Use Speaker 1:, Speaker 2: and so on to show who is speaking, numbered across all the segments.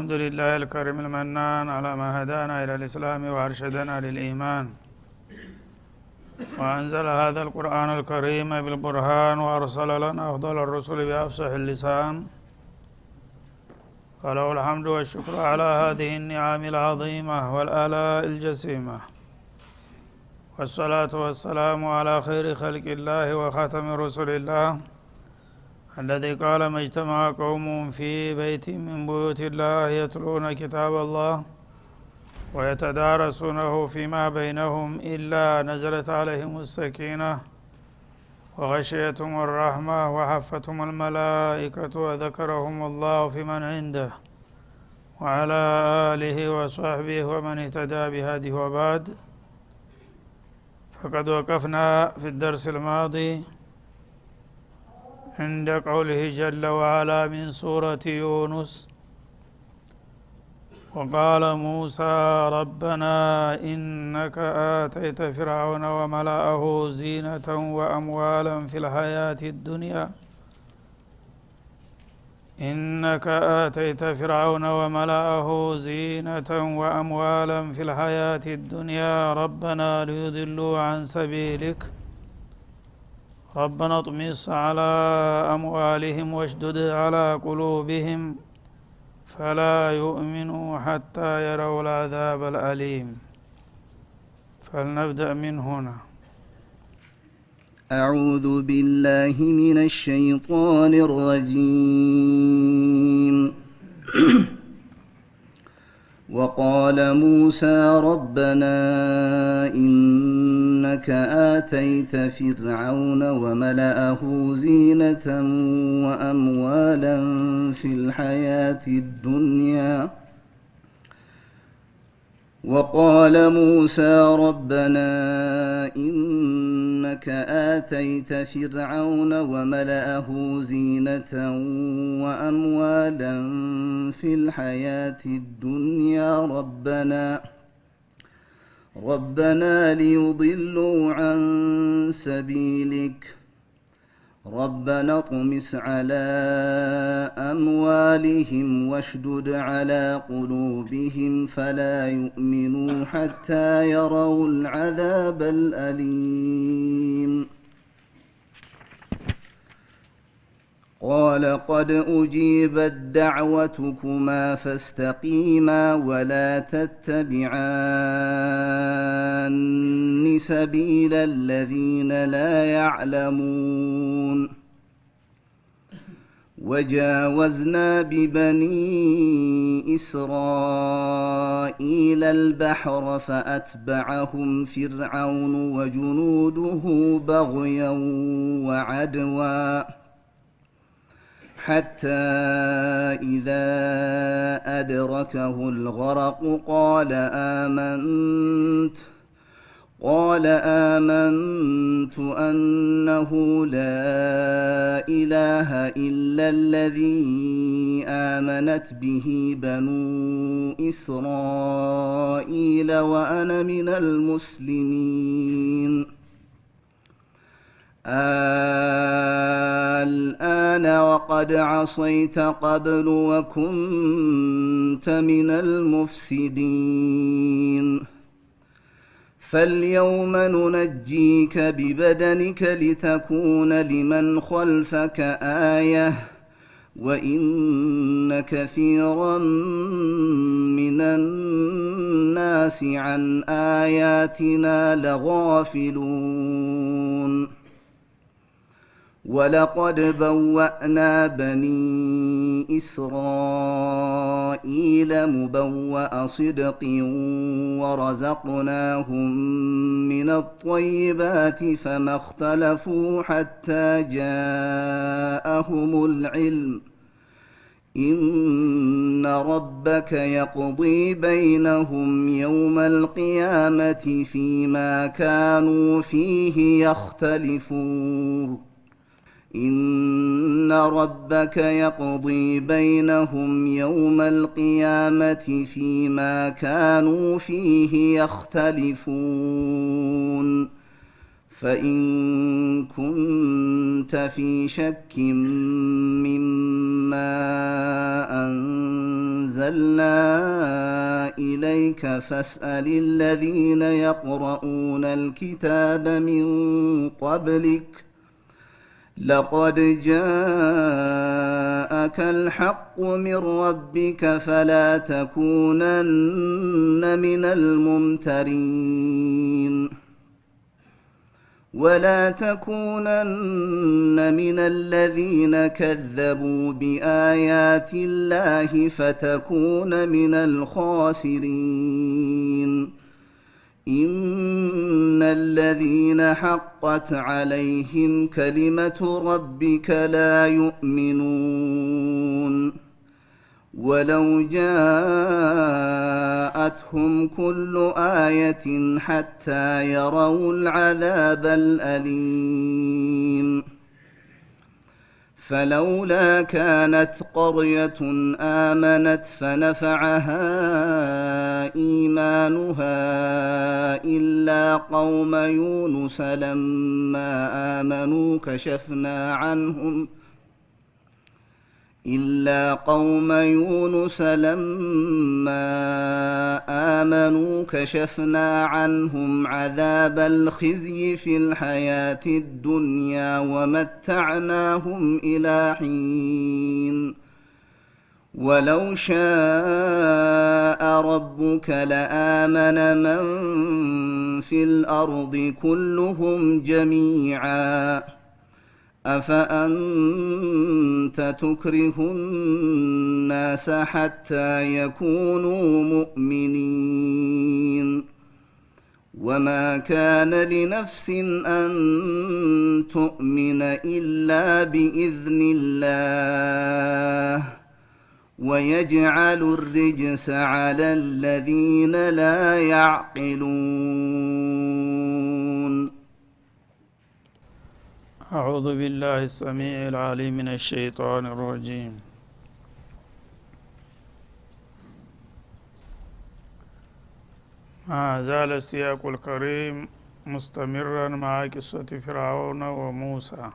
Speaker 1: الحمد لله الكريم المنان على ما هدانا إلى الإسلام وأرشدنا للإيمان وأنزل هذا القرآن الكريم بالبرهان وأرسل لنا أفضل الرسل بأفصح اللسان فله الحمد والشكر على هذه النعم العظيمة والآلاء الجسيمة والصلاة والسلام على خير خلق الله وخاتم رسل الله الذي قال ما اجتمع قوم في بيت من بيوت الله يتلون كتاب الله ويتدارسونه فيما بينهم إلا نزلت عليهم السكينة وغشيتهم الرحمة وحفتهم الملائكة وذكرهم الله في من عنده وعلى آله وصحبه ومن اهتدى بهذه وبعد. فقد وقفنا في الدرس الماضي عند قوله جل وعلا من سورة يونس: وقال موسى ربنا إنك آتيت فرعون وملأه زينة وأموالا في الحياة الدنيا إنك آتيت فرعون وملأه زينة وأموالا في الحياة الدنيا ربنا ليضلوا عن سبيلك ربنا اطمس على أموالهم واشدد على قلوبهم فلا يؤمنوا حتى يروا العذاب الأليم. فلنبدأ من هنا.
Speaker 2: أعوذ بالله من الشيطان الرجيم. وقال موسى ربنا إنك آتيت فرعون وملأه زينة وأموالا في الحياة الدنيا وقال موسى ربنا إنك آتيت فرعون وملأه زينة وأموالا في الحياة الدنيا ربنا ليضلوا عن سبيلك ربنا اطمس على أموالهم واشدد على قلوبهم فلا يؤمنوا حتى يروا العذاب الأليم. قال قد أجيبت دعوتكما فاستقيما ولا تتبعان سبيل الذين لا يعلمون. وجاوزنا ببني إسرائيل البحر فأتبعهم فرعون وجنوده بغيا وعدوا حتى إذا أدركه الغرق قال آمنت أنه لا إله إلا الذي آمنت به بنو إسرائيل وأنا من المسلمين. الآن وقد عصيت قبل وكنت من المفسدين فاليوم ننجيك ببدنك لتكون لمن خلفك آية وإن كثيرا من الناس عن آياتنا لغافلون. ولقد بوأنا بني إسرائيل مبوأ صدق ورزقناهم من الطيبات فما اختلفوا حتى جاءهم العلم إن ربك يقضي بينهم يوم القيامة فيما كانوا فيه يختلفون. إن ربك يقضي بينهم يوم القيامة فيما كانوا فيه يختلفون. فإن كنت في شك مما أنزل أنزلنا إليك فاسأل الذين يقرؤون الكتاب من قبلك لقد جاءك الحق من ربك فلا تكونن من الممترين ولا تكونن من الذين كذبوا بآيات الله فتكون من الخاسرين إن الذين حقت عليهم كلمة ربك لا يؤمنون ولو جاءتهم كل آية حتى يروا العذاب الأليم فلولا كانت قرية آمنت فنفعها إيمانها إلا قوم يونس لما آمنوا كشفنا عنهم عذاب الخزي في الحياة الدنيا ومتعناهم إلى حين ولو شاء ربك لآمن من في الأرض كلهم جميعا أفأنت تكره الناس حتى يكونوا مؤمنين وما كان لنفس أن تؤمن إلا بإذن الله ويجعل الرجس على الذين لا يعقلون
Speaker 1: أعوذ بالله السميع العليم من الشيطان الرجيم ما زال السياق الكريم مستمرا مع قصة فرعون وموسى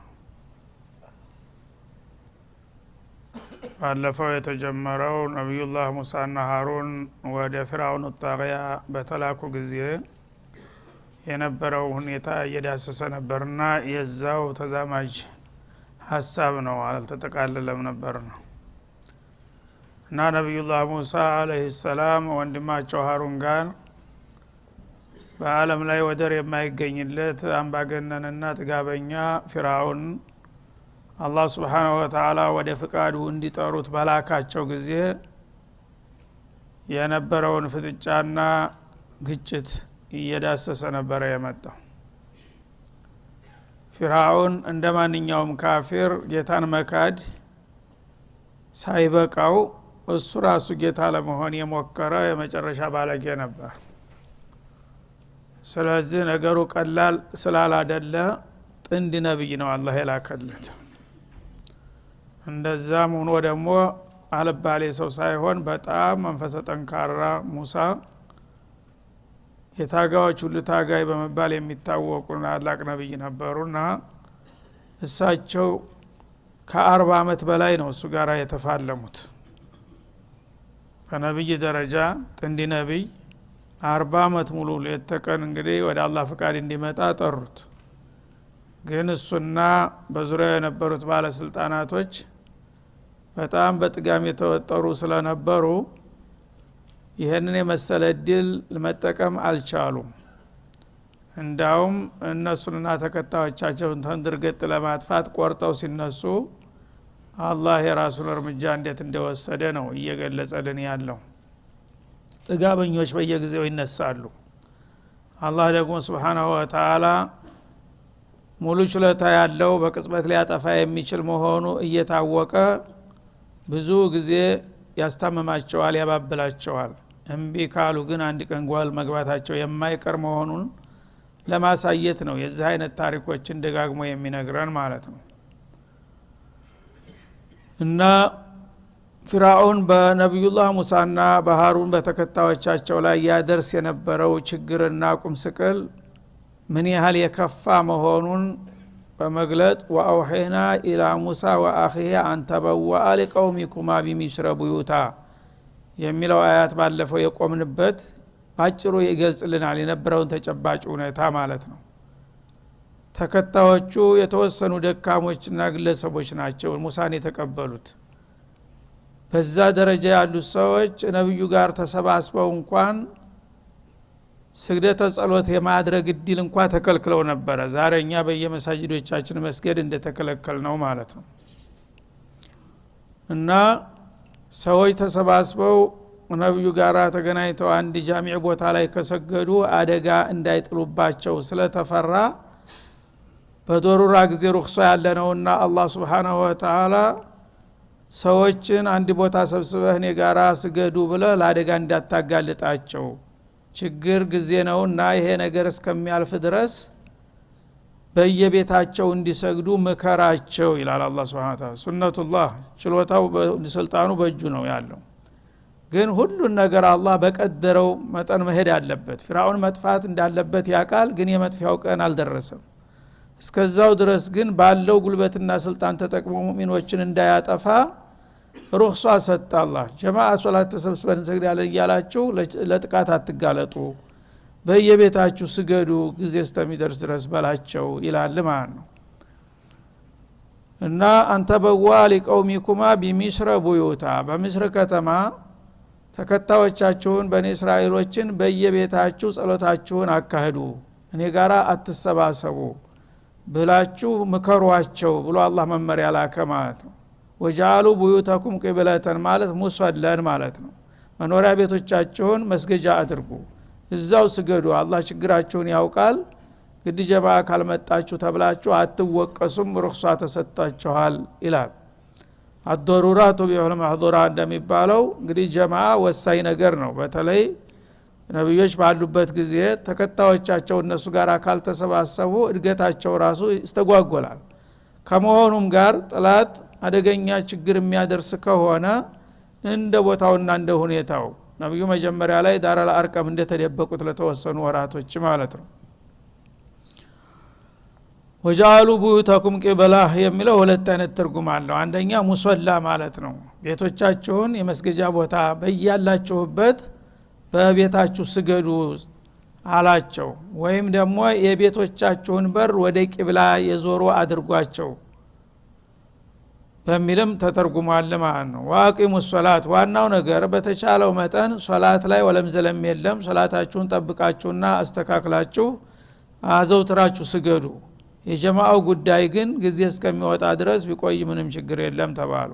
Speaker 1: ባለፈው የተጀመረው ነብዩላህ ሙሳና ሃሩን ወደ ፍርዓውን ጣቂያ በተላኩ ጊዜ የነበረው ሁኔታ እየዳሰሰ ነበርና የዛው ተዛማጅ ሐሳብ ነው አልተጠቃለለም ነበር ነው እና ነብዩላህ ሙሳ አለይሂ ሰላም ወንድማቸው ሃሩን ጋር በአለም ላይ ወደር የማይገኝለት አምባገነንና ጥጋበኛ ፍርዓውን አላህ Subhanahu Wa Ta'ala ወደ ፍቃዱ እንዲጠሩት ባላካቸው ጊዜ የነበረውን ፍጥጫና ግጭት እየዳሰሰ ነበር የመጣው ፍርዓውን እንደማንኛውም ካፊር ጌታን መካድ ሳይበቃው እሱ ራሱ ጌታ ለመሆን የሞከረ የመጨረሻ ባለጌ ነበር ስለዚህ ነገሩ ቀላል ስላላደለ ጥንድ ነብይ ነው አላህ የላከለት እንደዛም ሆኖ ደግሞ አለባሌ ሰው ሳይሆን በጣም መንፈሰ ጠንካራ ሙሳ የታጋዎች ሁሉ ታጋይ በመባል የሚታወቁ ታላቅ ነብይ ነበሩና እሳቸው ከ40 አመት በላይ ነው እሱ ጋር የተፋለሙት በነብይ ደረጃ ጥንድ ነብይ 40 አመት ሙሉ ለተቀን እንግዲህ ወደ አላህ ፍቃድ እንዲመጣ ጠሩት ግን እሱና በዙሪያው የነበሩት ባለስልጣናቶች በጣም በጥጋም የተወጠሩ ስለነበሩ ይሄንን የመሰለ ድል ለመጠቀም አልቻሉም እንዳውም እነሱንና ተከታዮቻቸውን ተንድርገት ለማጥፋት ቆርጠው ሲነሱ አላህ የራሱን እርምጃ እንዴት እንደወሰደ ነው እየገለጸልን ያለው ጥጋበኞች በየጊዜው ይነሳሉ አላህ ደግሞ Subhanahu Wa Ta'ala ሙሉ ችሎታ ያለው በቅጽበት ሊያጠፋ የሚችል መሆኑ እየታወቀ ብዙ ጊዜ ያስተማማቸዋል ያባብላቸዋል እምቢ ካሉ ግን አንድ ቀን ጓል መግባታቸው የማይቀር መሆኑን ለማሳየት ነው የዚህ አይነት ታሪኮችን ደጋግሞ የሚነግረን ማለት ነው እና ፍርዓውን በነብዩላህ ሙሳና በሃሩን በተከታዮቻቸው ላይ ያደርስ የነበረው ችግርና ቁምስቅል ምን ያህል የከፋ መሆኑን በመግለጥ ወአውሂና ኢላ ሙሳ ወአኺሂ አን ተበወአ ለቀውሚኩማ ቢሚስረ ቡዩታ የሚለው አያት ባለፈው የቆምንበት ባጭሩ ይገልጽልናል የነበረውን ተጨባጭ ሁኔታ ማለት ነው። ተከታዮቹ የተወሰኑ ደካሞችና ግለሰቦች ናቸው ሙሳን የተቀበሉት። በዛ ደረጃ ያሉት ሰዎች ነብዩ ጋር ተሰባስበው እንኳን ስግደተ ጸሎት የማድረግ እድል እንኳን ተከልክለው ነበር። ዛሬኛ በየመሳጅዶቻችን መስገድ እንደተከለከል ነው ማለት ነው። እና ሰዎች ተሰባስበው ነብዩ ጋር ተገናኝተው አንድ ጃሚዕ ቦታ ላይ ከሰገዱ አደጋ እንዳይጥሉባቸው ስለተፈራ በዶሩራ ጊዜ ሩክሷ ያለነውና አላህ Subhanahu Wa Ta'ala ሰዎችን አንድ ቦታ ሰብስበህ እኔ ጋራ ስገዱ ብለ ለአደጋ እንዳታጋልጣቸው ችግር ጊዜ ነውና ይሄ ነገር እስከሚያልፍ ድረስ በየቤታቸው እንዲሰግዱ መከራቸው ይላል አላህ Subhanahu Wa Ta'ala። ሱነቱላህ ችሎታው በስልጣኑ በእጁ ነው ያለው። ግን ሁሉን ነገር አላህ በቀደረው መጠን መሄድ አለበት። ፍራውን መጥፋት እንዳለበት ያቃል፣ ግን የመጥፊያው ቀን አልደረሰም። እስከዛው ድረስ ግን ባለው ጉልበትና ስልጣን ተጠቅሞ ሙእሚኖችን እንዳያጠፋ ሩክሷ ሰጣ አላህ። ጀማዓ ሶላት ተሰብስበን እንሰግዳለን እያላችሁ ለጥቃት አትጋለጡ፣ በየቤታችሁ ስገዱ ጊዜ እስከሚደርስ ድረስ በላቸው ይላል ማለት ነው። እና አንተ በዋሊ ቀውሚኩማ ቢሚስረ ቡዩታ በሚስር ከተማ ተከታዮቻችሁን በኔ እስራኤሎችን በየቤታችሁ ጸሎታችሁን አካሂዱ፣ እኔ ጋራ አትሰባሰቡ ብላችሁ ምከሯቸው ብሎ አላህ መመሪያ ላከ ማለት ነው። ወጃሉ ቡዩተኩም ቂብለተን ማለት ሙሰለን ማለት ነው። መኖሪያ ቤቶቻችሁን መስገጃ አድርጉ፣ እዛው ስገዱ፣ አላህ ችግራችሁን ያውቃል። ግድ ጀማዓ ካልመጣችሁ ተብላችሁ አትወቀሱም፣ ሩክሷ ተሰጣችኋል ይላል። አዶሩራቱ ቢሁል ማህዱራ እንደሚባለው እንግዲህ ጀማዓ ወሳኝ ነገር ነው። በተለይ ነብዮች ባሉበት ጊዜ ተከታዮቻቸው እነሱ ጋር አካል ተሰባሰቡ እድገታቸው ራሱ ይስተጓጎላል። ከመሆኑም ጋር ጥላት አደገኛ ችግር የሚያደርስ ከሆነ እንደ ቦታውና እንደ ሁኔታው ነብዩ መጀመሪያ ላይ ዳራል አርቀም እንደተደበቁት ለተወሰኑ ወራቶች ማለት ነው። ወጃሉ ቡዩተኩም ቂብላ የሚለው ሁለት አይነት ትርጉም አለው። አንደኛ ሙሰላ ማለት ነው፣ ቤቶቻችሁን የመስገጃ ቦታ በያላችሁበት በቤታችሁ ስገዱ አላቸው። ወይም ደግሞ የቤቶቻችሁን በር ወደ ቂብላ የዞሩ አድርጓቸው በሚልም ተተርጉሟል ማለት ነው። ዋቂሙ ሶላት ዋናው ነገር በተቻለው መጠን ሶላት ላይ ወለም ዘለም የለም፣ ሶላታችሁን ጠብቃችሁና አስተካክላችሁ አዘውትራችሁ ስገዱ። የጀማዓው ጉዳይ ግን ጊዜ እስከሚወጣ ድረስ ቢቆይ ምንም ችግር የለም ተባሉ።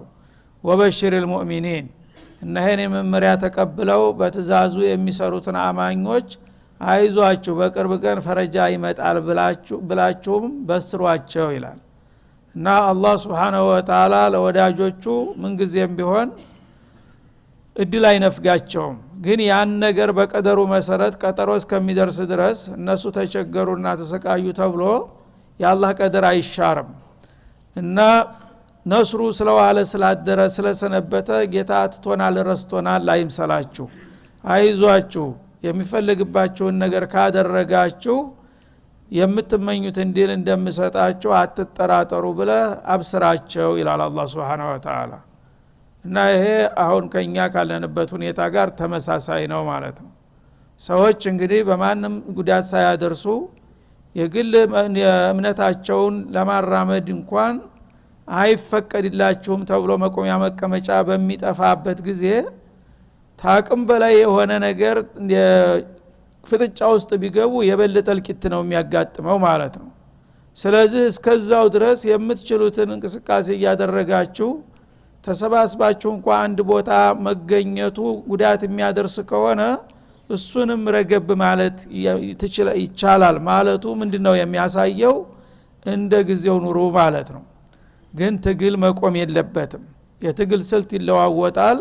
Speaker 1: ወበሽሪል ሙእሚኒን እነሆን መመሪያ ተቀብለው በትእዛዙ የሚሰሩትን አማኞች አይዟችሁ በቅርብ ቀን ፈረጃ ይመጣል ብላችሁም በስሯቸው ይላል። እና አላህ Subhanahu Wa Ta'ala ለወዳጆቹ ምን ጊዜም ቢሆን እድል አይነፍጋቸውም። ግን ያን ነገር በቀደሩ መሰረት ቀጠሮ እስከሚደርስ ድረስ እነሱ ተቸገሩና ተሰቃዩ ተብሎ የአላህ ቀደር አይሻርም። እና ነስሩ ስለዋለ ስላደረ ስለሰነበተ ጌታ አትቶናል ረስቶናል አይምሰላችሁ፣ አይዟችሁ የሚፈልግባችሁን ነገር ካደረጋችሁ የምትመኙት እንዲል እንደምሰጣችሁ አትጠራጠሩ ብለ አብስራቸው ይላል አላህ Subhanahu Wa Ta'ala። እና ይሄ አሁን ከኛ ካለንበት ሁኔታ ጋር ተመሳሳይ ነው ማለት ነው። ሰዎች እንግዲህ በማንም ጉዳት ሳያደርሱ የግል እምነታቸውን ለማራመድ እንኳን አይፈቀድላችሁም ተብሎ መቆሚያ መቀመጫ በሚጠፋበት ጊዜ ታቅም በላይ የሆነ ነገር ፍጥጫ ውስጥ ቢገቡ የበለጠ እልቂት ነው የሚያጋጥመው ማለት ነው። ስለዚህ እስከዛው ድረስ የምትችሉትን እንቅስቃሴ እያደረጋችሁ ተሰባስባችሁ እንኳን አንድ ቦታ መገኘቱ ጉዳት የሚያደርስ ከሆነ እሱንም ረገብ ማለት ይቻላል ማለቱ ምንድነው የሚያሳየው? እንደ ጊዜው ኑሩ ማለት ነው። ግን ትግል መቆም የለበትም። የትግል ስልት ይለዋወጣል።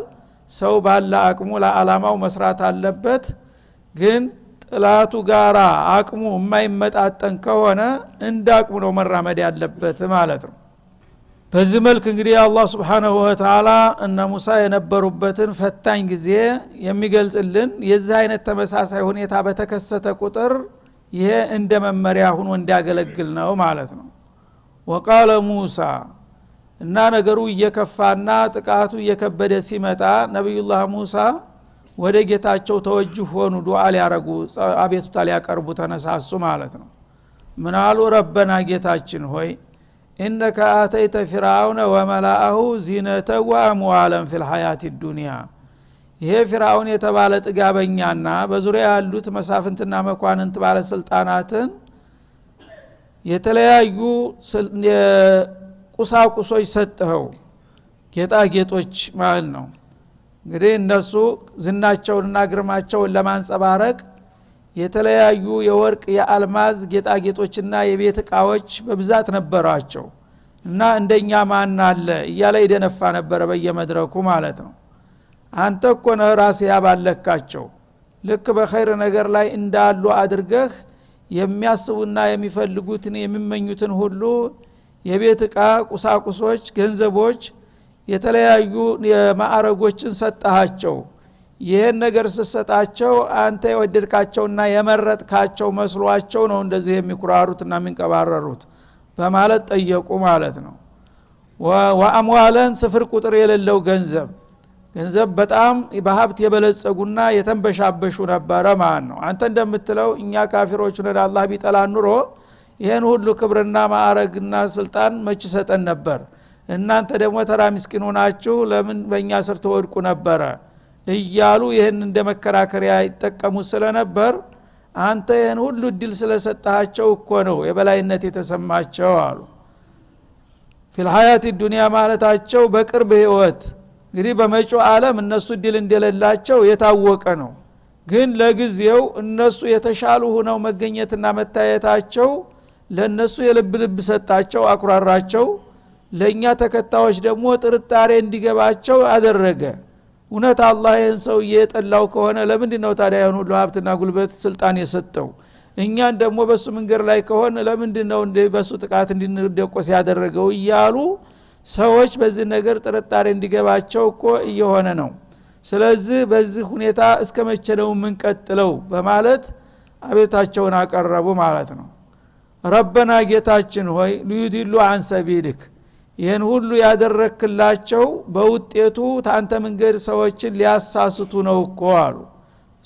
Speaker 1: ሰው ባለ አቅሙ ለዓላማው መስራት አለበት። ግን ጥላቱ ጋራ አቅሙ የማይመጣጠን ከሆነ እንደ አቅሙ ነው መራመድ ያለበት ማለት ነው። በዚህ መልክ እንግዲህ አላህ Subhanahu Wa Ta'ala እነ ሙሳ የነበሩበትን ፈታኝ ጊዜ የሚገልጽልን የዚህ አይነት ተመሳሳይ ሁኔታ በተከሰተ ቁጥር ይሄ እንደ መመሪያ ሆኖ እንዲያገለግል ነው ማለት ነው። ወቃለ ሙሳ እና ነገሩ እየከፋና ጥቃቱ እየከበደ ሲመጣ ነብዩላህ ሙሳ ወደ ጌታቸው ተወጅህ ሆኑ ዱዓ ሊያረጉ አቤቱታ ሊያቀርቡ ተነሳሱ ማለት ነው። ምናሉ ረበና ጌታችን ሆይ ኢነከ አተይተ ፊርዓውነ ወመላአሁ ዚነተ ወአምዋለን ፊል ሐያቲ ዱንያ ይሄ ፊርዓውን የተባለ ጥጋበኛና በዙሪያ ያሉት መሳፍንትና መኳንንት ባለስልጣናትን የተለያዩ ቁሳቁሶች ሰጠኸው ጌጣጌጦች ማለት ነው። እንግዲህ እነሱ ዝናቸውንና ግርማቸውን ለማንጸባረቅ የተለያዩ የወርቅ የአልማዝ ጌጣጌጦችና የቤት ዕቃዎች በብዛት ነበራቸው እና እንደኛ ማን አለ እያለ ይደነፋ ነበር በየመድረኩ ማለት ነው። አንተ እኮ ነህ ራስህ ያባለካቸው ልክ በኸይር ነገር ላይ እንዳሉ አድርገህ የሚያስቡና የሚፈልጉትን የሚመኙትን ሁሉ የቤት ዕቃ ቁሳቁሶች ገንዘቦች የተለያዩ የማዕረጎችን ሰጣቸው። ይሄን ነገር ስሰጣቸው አንተ የወደድካቸውና የመረጥካቸው መስሏቸው ነው እንደዚህ የሚኩራሩትና የሚንቀባረሩት በማለት ጠየቁ ማለት ነው። ወአምዋለን ስፍር ቁጥር የሌለው ገንዘብ በጣም በሀብት የበለጸጉና የተንበሻበሹ ነበረ ማለት ነው። አንተ እንደምትለው እኛ ካፊሮች ነን አላህ ቢጠላን ኑሮ ይሄን ሁሉ ክብርና ማዕረግና ስልጣን መች ሰጠን ነበር፣ እናንተ ደግሞ ተራ ምስኪን ሆናችሁ ለምን በእኛ ስር ተወድቁ ነበረ እያሉ ይህን እንደ መከራከሪያ ይጠቀሙ ስለነበር አንተ ይህን ሁሉ እድል ስለሰጣቸው እኮ ነው የበላይነት የተሰማቸው አሉ። ፊል ሐያቲ ዱንያ ማለታቸው በቅርብ ህይወት እንግዲህ በመጪው ዓለም እነሱ እድል እንደሌላቸው የታወቀ ነው። ግን ለጊዜው እነሱ የተሻሉ ሆነው መገኘትና መታየታቸው ለነሱ የልብ ልብ ሰጣቸው፣ አኩራራቸው። ለኛ ተከታዮች ደግሞ ጥርጣሬ እንዲገባቸው አደረገ። እውነት አላህ ይህን ሰው እየጠላው ከሆነ ለምንድነው ታዲያ ይሁን ሁሉ ሀብትና ጉልበት ስልጣን የሰጠው? እኛን ደግሞ በሱ መንገድ ላይ ከሆነ ለምንድነው በሱ ጥቃት እንድንደቆስ ያደረገው እያሉ ሰዎች በዚህ ነገር ጥርጣሬ እንዲገባቸው እኮ እየሆነ ነው። ስለዚህ በዚህ ሁኔታ እስከ መቼ ነው የምንቀጥለው በማለት አቤታቸውን አቀረቡ ማለት ነው። ረበና ጌታችን ሆይ ሊዩዲሉ አን ሰቢልክ ይህን ሁሉ ያደረክላቸው በውጤቱ ታንተ መንገድ ሰዎችን ሊያሳስቱ ነው እኮ አሉ።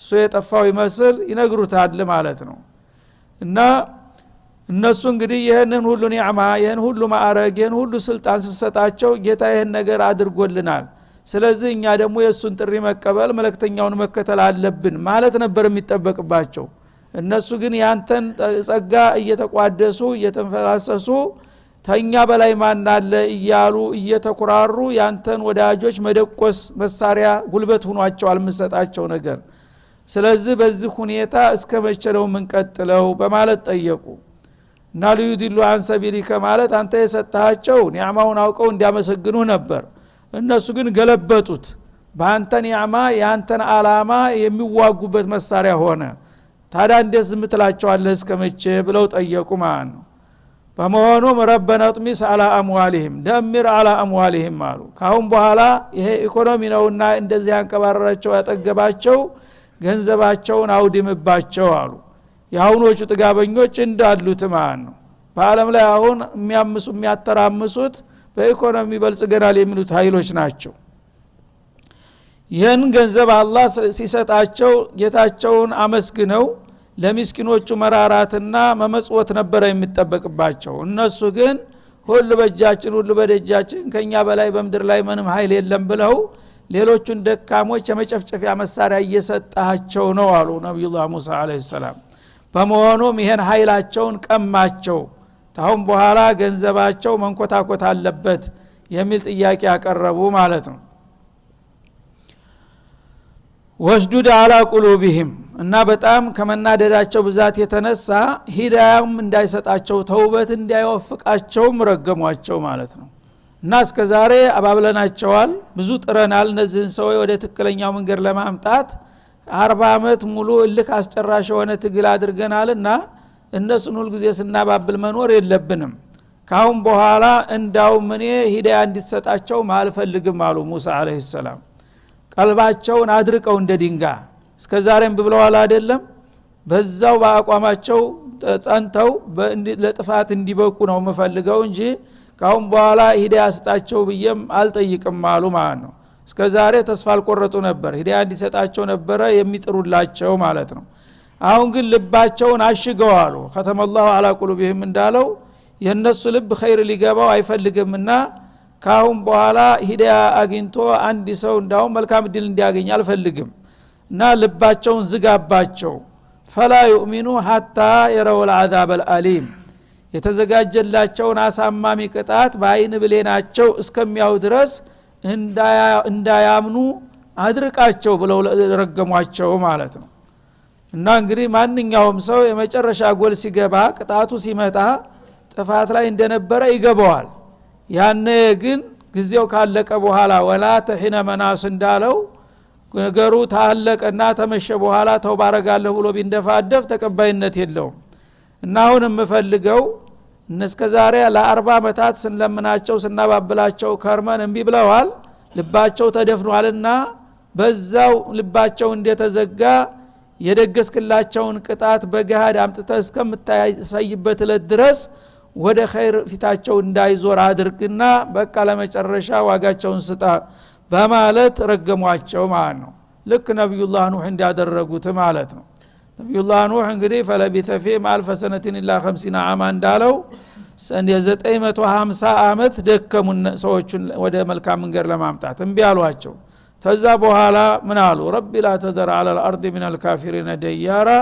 Speaker 1: እሱ የጠፋው ይመስል ይነግሩታል ማለት ነው። እና እነሱ እንግዲህ ይህንን ሁሉ ኒዕማ ይህን ሁሉ ማዕረግ ይህን ሁሉ ስልጣን ስሰጣቸው ጌታ ይህን ነገር አድርጎልናል፣ ስለዚህ እኛ ደግሞ የእሱን ጥሪ መቀበል መልእክተኛውን መከተል አለብን ማለት ነበር የሚጠበቅባቸው። እነሱ ግን ያንተን ጸጋ እየተቋደሱ እየተንፈላሰሱ ተኛ በላይ ማን አለ እያሉ እየተኩራሩ ያንተን ወዳጆች መደቆስ መሳሪያ ጉልበት ሆኗቸው አልመሰጣቸው ነገር። ስለዚህ በዚህ ሁኔታ እስከ መቼ ነው የምንቀጥለው በማለት ጠየቁ። እና ሊዩዲሉ አን ሰቢሊከ ማለት አንተ የሰጣቸው ኒዕማውን አውቀው እንዲያመሰግኑ ነበር። እነሱ ግን ገለበጡት። በአንተ ኒዕማ ያንተን አላማ የሚዋጉበት መሳሪያ ሆነ። ታዲያ እንዴት ዝም ትላቸዋለህ እስከ መቼ ብለው ጠየቁ ማለት ነው። በመሆኑም ረበና ጥሚስ አላ አምዋሊህም ደምር አላ አምዋሊህም አሉ። ካሁን በኋላ ይሄ ኢኮኖሚ ነውና እንደዚህ አንቀባረራቸው ያጠገባቸው ገንዘባቸውን አውድምባቸው አሉ። የአሁኖቹ ጥጋበኞች እንዳሉት ማለት ነው። በአለም ላይ አሁን የሚያተራምሱት በኢኮኖሚ በልጽገናል የሚሉት ኃይሎች ናቸው። ይህን ገንዘብ አላህ ሲሰጣቸው ጌታቸውን አመስግነው ለሚስኪኖቹ መራራትና መመጽወት ነበረ የሚጠበቅባቸው። እነሱ ግን ሁሉ በእጃችን ሁሉ በደጃችን ከኛ በላይ በምድር ላይ ምንም ኃይል የለም ብለው ሌሎቹን ደካሞች የመጨፍጨፊያ መሳሪያ እየሰጣቸው ነው አሉ ነብዩላህ ሙሳ አለይሂ ሰላም። በመሆኑም ይሄን ኃይላቸውን ቀማቸው። ታሁን በኋላ ገንዘባቸው መንኮታኮት አለበት የሚል ጥያቄ ያቀረቡ ማለት ነው። ወስዱድ አላ ቁሉቢሂም እና በጣም ከመናደዳቸው ብዛት የተነሳ ሂዳያም እንዳይሰጣቸው ተውበት እንዳይወፍቃቸውም ረገሟቸው ማለት ነው። እና እስከዛሬ አባብለናቸዋል፣ ብዙ ጥረናል እነዚህን ሰዎች ወደ ትክክለኛው መንገድ ለማምጣት 40 አመት ሙሉ እልክ አስጨራሽ የሆነ ትግል አድርገናልና እነሱን ሁሉ ጊዜ ስናባብል መኖር የለብንም። ካሁን በኋላ እንዳውም እኔ ሂዳያ እንዲሰጣቸው ማልፈልግም አሉ ሙሳ አለይሂ ሰላም። ቀልባቸውን አድርቀው እንደ ድንጋይ እስከዛሬም ብለዋል አይደለም፣ በዛው በአቋማቸው ጸንተው ለጥፋት እንዲበቁ ነው የምፈልገው እንጂ ካሁን በኋላ ሂዳያ ስጣቸው ብዬም አልጠይቅም አሉ ማለት ነው። እስከዛሬ ተስፋ አልቆረጡ ነበር ሂዳያ እንዲሰጣቸው ነበር የሚጥሩላቸው ማለት ነው አሁን ግን ልባቸውን አሽገዋሉ ختمالله على قلوبهم እንዳለው የነሱ ልብ ኸይር ሊገባው አይፈልግምና ካሁን በኋላ ሂዳያ አግኝቶ አንድ ሰው እንዳው መልካም ድል እንዲያገኝ አልፈልግም እና ልባቸውን ዝጋባቸው فلا يؤمنوا حتى يروا العذاب الالم የተዘጋጀላቸውን አሳማሚ ቅጣት በአይን ብሌናቸው እስከሚያው ድረስ እንዳያምኑ አድርቃቸው ብለው ረገሟቸው ማለት ነው እና እንግዲህ ማንኛውም ሰው የመጨረሻ ጎል ሲገባ ቅጣቱ ሲመጣ ጥፋት ላይ እንደነበረ ይገባዋል ያነ ግን ጊዜው ካለቀ በኋላ ወላ ተሂነ መናስ እንዳለው ነገሩ ታለቀና ተመሸ በኋላ ተውባረጋለሁ ብሎ ቢንደፋደፍ ተቀባይነት የለውም እና አሁን የምፈልገው እነስከዛሬ ለ40 አመታት ስንለምናቸው ስናባብላቸው ከርመን እንቢ ብለዋል ልባቸው ተደፍኗልና በዛው ልባቸው እንደተዘጋ የደገስክላቸውን ቅጣት በገሃድ አምጥተ እስከምታሳይበት ድረስ ወደ ኸይር ፊታቸው እንዳይዞር አድርግና በቃ ለመጨረሻ ዋጋቸውን ስጣ በማለት ረገሟቸው ማለት ነው ልክ ነብዩላህ ኑህ እንዳደረጉት ማለት ነው ነብዩላህ ኑህ እንግዲህ ፈለቢተ ፊህም አልፈ ሰነቲን ኢላ 50 ዓማ እንዳለው 950 አመት ደከሙ ሰዎችን ወደ መልካም መንገድ ለማምጣት እንቢ አሏቸው ተዛ በኋላ ምን አሉ ረቢ ላ ተደር على الارض من الكافرين ديارا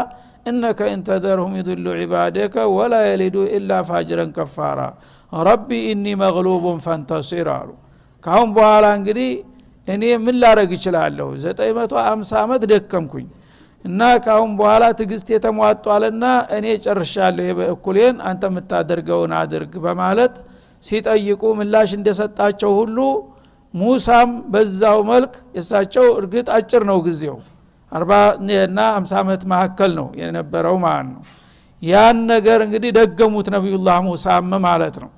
Speaker 1: انك ان تذرهم يضلوا عبادك ولا يلدوا الا فاجرا كفارا ربي اني مغلوب فانتصر አሉ ካሁን በኋላ እንግዲህ እኔ ምን ላረግ እችላለሁ 950 አመት ደከምኩኝ እና ካሁን በኋላ ትግስት የተሟጧልና እኔ ጨርሻለሁ በእኩሌን አንተ የምታደርገውን አድርግ በማለት ሲጠይቁ ምላሽ እንደሰጣቸው ሁሉ ሙሳም በዛው መልክ የሳቸው እርግጥ አጭር ነው ጊዜው 40 እና 50 አመት መካከል ነው የነበረው ማለት ነው ያን ነገር እንግዲህ ደገሙት ነብዩላህ ሙሳም ማለት ነው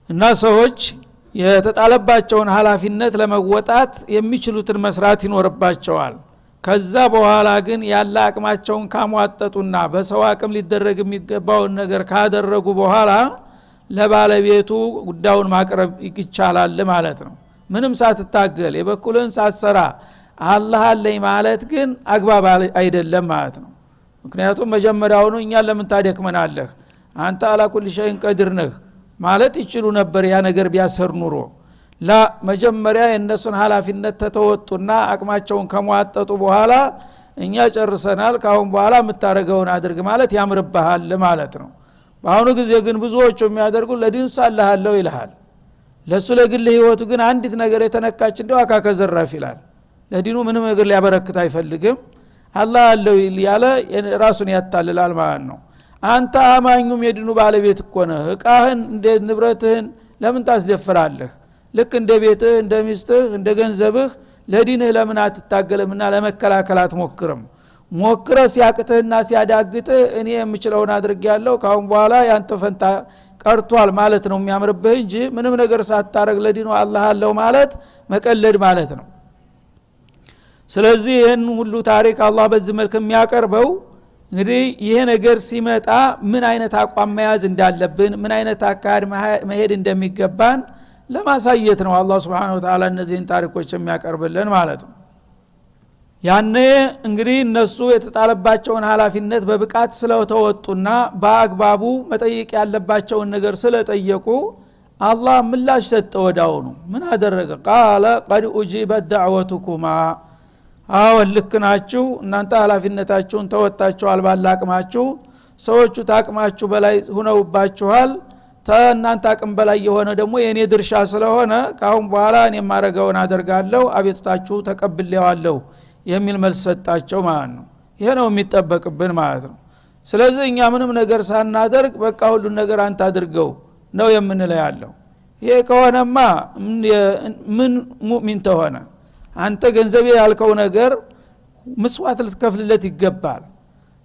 Speaker 1: እና ሰዎች የተጣለባቸውን ኃላፊነት ለመወጣት የሚችሉትን መስራት ይኖርባቸዋል ከዛ በኋላ ግን ያለ አቅማቸውን ካሟጠጡና በሰው አቅም ሊደረግ የሚገባውን ነገር ካደረጉ በኋላ ለባለቤቱ ጉዳዩን ማቅረብ ይቻላል ማለት ነው ምንም ሳትታገል የበኩልን ሳትሰራ አላህ አለኝ ማለት ግን አግባብ አይደለም ማለት ነው ምክንያቱም መጀመሪያውኑ እኛ ለምን ታደክመናለህ አንተ አላ ኩል ሸይን ቀድር ነህ ማለት ይችሉ ነበር ያ ነገር ቢያሰር ኑሮ ላ መጀመሪያ የነሱን ኃላፊነት ተተወጡና አቅማቸውን ከሟጠጡ በኋላ እኛ ጨርሰናል ካሁን በኋላ የምታረገውን አድርግ ማለት ያምርብሃል ማለት ነው በአሁኑ ጊዜ ግን ብዙዎቹ የሚያደርጉ ለዲን ሳላሃለው ይልሃል ለሱ ለግል ህይወቱ ግን አንዲት ነገር የተነካች እንደው አካከዘራፍ ይላል ለዲኑ ምንም ነገር ሊያበረክት አይፈልግም አላህ አለው ያለ ራሱን ያታልላል ማለት ነው አንተ አማኙም የዲኑ ባለቤት እኮ ነህ እቃህን እንደ ንብረትህን ለምን ታስደፍራለህ ልክ እንደ ቤትህ እንደ ሚስትህ እንደ ገንዘብህ ለዲንህ ለምን አትታገልምና ለመከላከል አትሞክርም ሞክረ ሲያቅትህና ሲያዳግትህ እኔ የምችለውን አድርጌያለሁ ካሁን በኋላ ያንተ ፈንታ ቀርቷል ማለት ነው የሚያምርብህ እንጂ ምንም ነገር ሳታረግ ለዲኑ አላህ አለው ማለት መቀለድ ማለት ነው ስለዚህ ይህን ሁሉ ታሪክ አላህ በዚህ መልኩ የሚያቀርበው እንግዲህ ይሄ ነገር ሲመጣ ምን አይነት አቋም መያዝ እንዳለብን ምን አይነት አካሄድ መሄድ እንደሚገባን ለማሳየት ነው አላህ Subhanahu Wa Ta'ala እነዚህን ታሪኮች የሚያቀርብልን ማለት ነው ያኔ እንግዲህ እነሱ የተጣለባቸውን ኃላፊነት በብቃት ስለተወጡና በአግባቡ መጠየቅ ያለባቸውን ነገር ስለጠየቁ አላህ ምላሽ ሰጠ ወዳውኑ ምን አደረገ ቃለ قد اجيبت دعوتكما ልክናችሁ እናንተ ኃላፊነታችሁን ተወጣችኋል ባላቅማችሁ ሰዎቹ ታቅማችሁ በላይ ሆነውባችኋል እናንተ አቅም በላይ የሆነ ደግሞ የኔ ድርሻ ስለሆነ ካሁን በኋላ እኔ ማረጋውን አደርጋለሁ አቤቱታችሁ ተቀብሌዋለሁ የሚል መልስ ሰጣቸው ማለት ነው ይሄ ነው የሚጠበቅብን ማለት ነው ስለዚህ እኛ ምንም ነገር ሳናደርግ በቃ ሁሉ ነገር አንተ አድርገው ነው የምንለው ያለው ይሄ ከሆነማ ምን ሙእሚን ተሆነ አንተ ገንዘቤ ያልከው ነገር መስዋዕት ልትከፍልለት ይገባል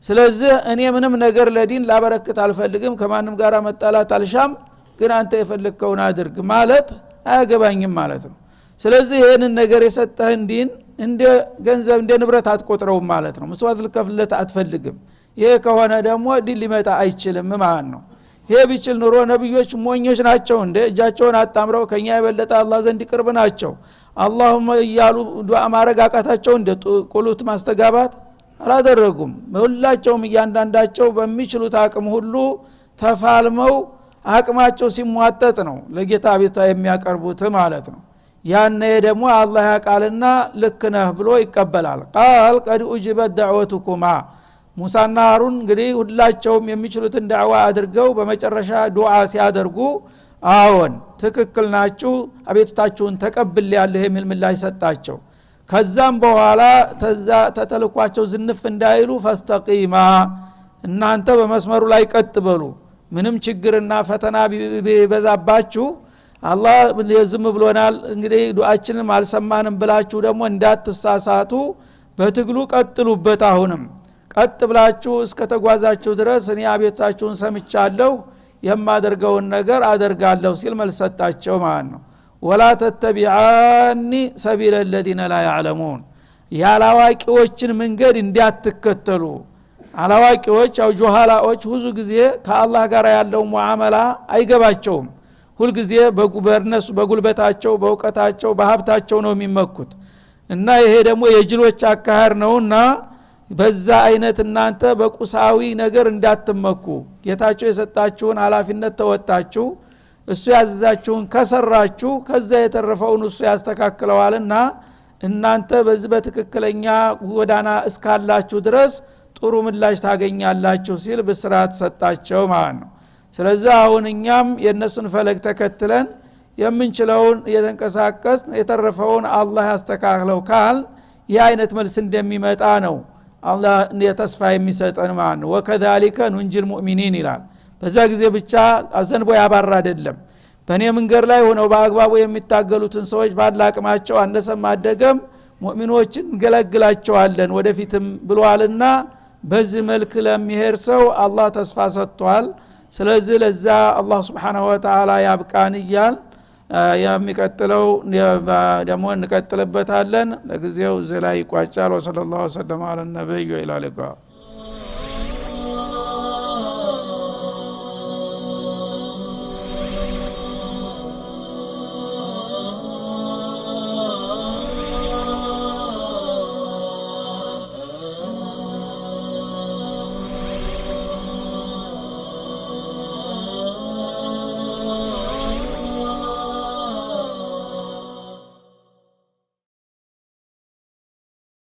Speaker 1: ስለዚህ እኔ ምንም ነገር ለዲን ላበረክት አልፈልግም ከማንም ጋር መጣላት አልሻም ግን አንተ የፈለከውን አድርግ ማለት አያገባኝም ማለት ነው ስለዚህ ይሄንን ነገር የሰጠህን ዲን እንደ ገንዘብ እንደ ንብረት አትቆጥረውም ማለት ነው መስዋዕት ልትከፍልለት አትፈልግም ይሄ ከሆነ ደግሞ ዲን ሊመጣ አይችልም ማለት ነው ይሄ ቢችል ኑሮ ነብዮች ሞኞች ናቸው እንደ እጃቸውን አጣምረው ከኛ የበለጠ አላህ ዘንድ ይቅርብ ናቸው አላሁመ ይያሉ ዱዓ ማረግ አቃታቸው እንደ ቁሉት ማስተጋባት አላደረጉም ሁላቸውም እያንዳንዳቸው በሚችሉት አቅም ሁሉ ተፋልመው አቅማቸው ሲሟጠጥ ነው ለጌታ ቤታ የሚያቀርቡት ማለት ነው ያነ ደግሞ አላህ ያቃልና ልክ ነህ ብሎ ይቀበላል ቃል ቀድ ኡጅበት ዳዕወቱኩማ ሙሳና ሃሩን እንግዲህ ሁላቸውም የሚችሉትን ዳዕዋ አድርገው በመጨረሻ ዱዓ ሲያደርጉ አዎን ትክክል ናችሁ አቤቱታችሁን ተቀብያለሁ የሚል ምላሽ ሰጣቸው ከዛም በኋላ ተተልኳቸው ዝንፍ እንዳይሉ ፈስተቂማ እናንተ በመስመሩ ላይ ቀጥ በሉ ምንም ችግርና ፈተና ቢበዛባችሁ አላህ ዝም ብሎናል እንግዲህ ዱዓችንን አልሰማንም ብላችሁ ደግሞ እንዳትሳሳቱ በትግሉ ቀጥሉበት አሁንም ቀጥ ብላችሁ እስከ ተጓዛችሁ ድረስ እኔ አቤቱታችሁን ሰምቻለሁ የማደርገውን ነገር አደርጋለሁ ሲል መልሰጣቸው ማለት ነው ወላ ተተቢዓኒ ሰቢለ الذين لا يعلمون ያላዋቂዎችን መንገድ እንዲያትከተሉ አላዋቂዎች አው ጆሃላዎች ሁሉ ጊዜ ከአላህ ጋር ያለው ሙአመላ አይገባቸውም ሁሉ ጊዜ በጉበርነሱ በጉልበታቸው በእውቀታቸው በሀብታቸው ነው የሚመኩት እና ይሄ ደግሞ የጅሎች አካሄድ ነውና በዛ አይነት እናንተ በቁሳዊ ነገር እንዳትመኩ ጌታቸው የሰጣችሁን ኃላፊነት ተወጣችሁ እሱ ያዘዛችሁን ከሰራችሁ ከዛ የተረፈውን እሱ ያስተካክለዋልና እናንተ በዚህ በትክክለኛ ጎዳና እስካላችሁ ድረስ ጥሩ ምላሽ ታገኛላችሁ ሲል በስርዓት ሰጣቸው ማለት ነው ስለዚህ አሁን እኛም የነሱን ፈለግ ተከትለን የምንችለውን የተንቀሳቀስ የተረፈውን አላህ ያስተካክለው ካል ይህ አይነት መልስ እንደሚመጣ ነው አላህ የተስፋ የሚሰጠን ማለት ነው ወከዛሊከ ኑንጂል ሙእሚኒን ይላል በዛ ጊዜ ብቻ አዘንቦ ያባራ አይደለም በእኔ መንገድ ላይ ሆነው በአግባቡ የሚታገሉትን ሰዎች ባላቅማቸው አነሰም አደገም ሙእሚኖችን ገለግላቸዋለን ወደፊትም ብሏልና በዚህ መልክ ለሚሄድ ሰው አላህ ተስፋ ሰጥቷል ስለዚህ ለዛ አላህ Subhanahu Wa Ta'ala ያብቃን ይያል የሚቀጥለው ደግሞ እንቀጥልበታለን ለጊዜው እዚህ ላይ ይቋጫል ወሰለላሁ ዐለ ነብዩ ወኢላ ሊቃ